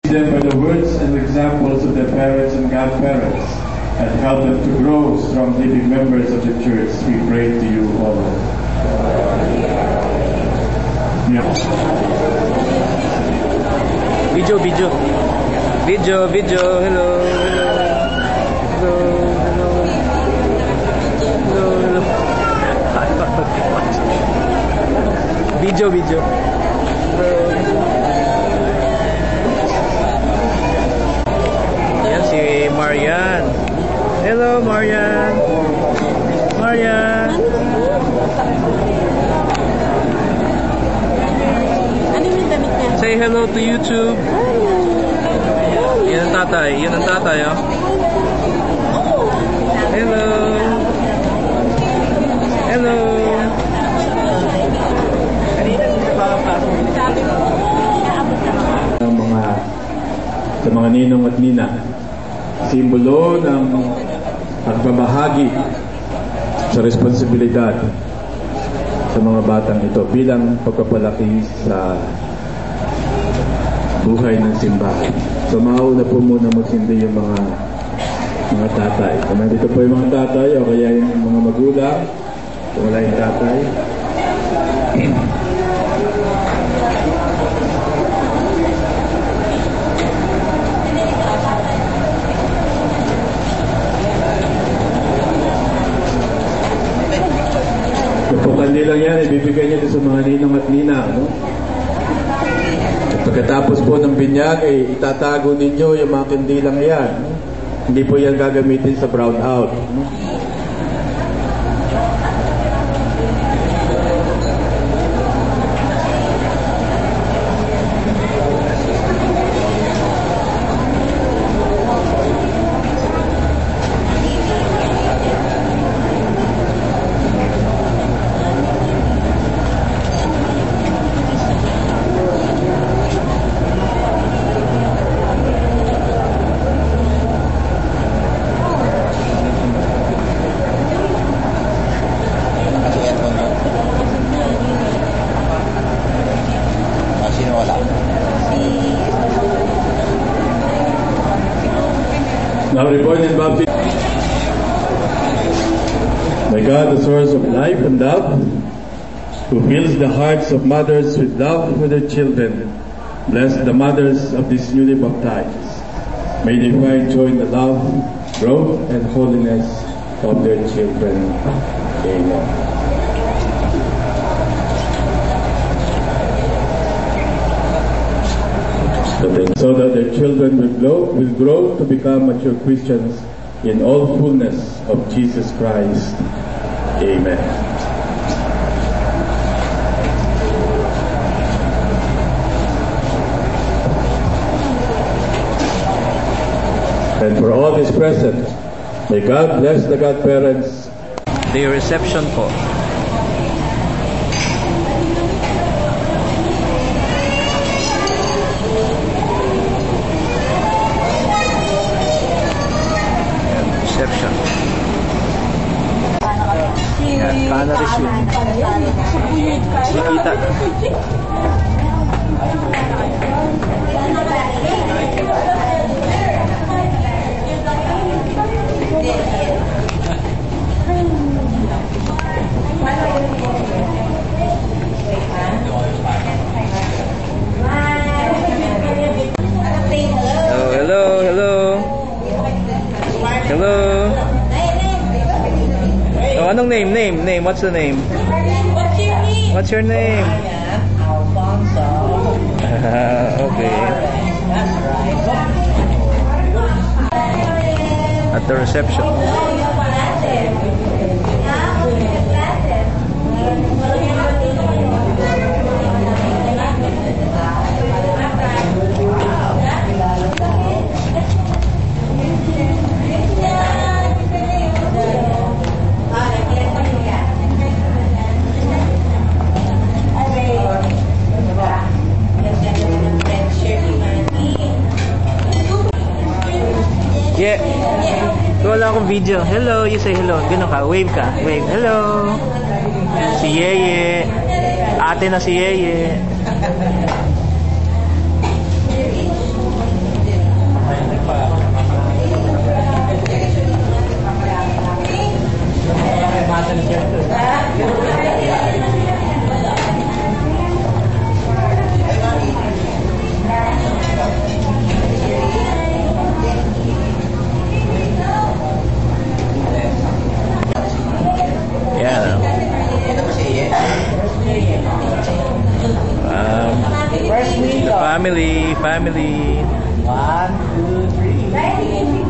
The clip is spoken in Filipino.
them by the words and examples of their parents and godparents, and help them to grow strong living members of the church. We pray to you, O Lord. Video, hello. Video. Yan si Marian. Hello, Marian. Say hello to YouTube. Yan ang tatay, oh. Hello. Sa mga ninong at nina, simbolo ng pagbabahagi sa responsibilidad sa mga batang ito bilang pagpapalaki sa buhay ng simbahan. So mauna po muna magsindi yung mga tatay. Kung nandito po yung mga tatay o kaya yung mga magulang, kung wala yung tatay. Kapag lang yan, ibibigay niya sa mga ninong at nina. No? At pagkatapos po ng binyag, itatago ninyo yung mga kandilang yan. No? Hindi po yan gagamitin sa brown out. No? Now reborn in baptism. By God, the source of life and love, who fills the hearts of mothers with love for their children, bless the mothers of these newly baptized. May they find joy in the love, growth, and holiness of their children. Amen. So that their children will grow to become mature Christians in all fullness of Jesus Christ. Amen. And for all these present, may God bless the godparents. The reception po. Reception. Yan, paano resume? Sikita. Hello. Oh, anong name? What's the name? What's your name? Alfonso. Okay. That's right. At the reception. Yeah. Wala akong video. Hello, you say hello. Ganun ka, wave ka. Wave. Hello. Si Yeye. Ate na si Yeye. Family, family. 1, 2, 3.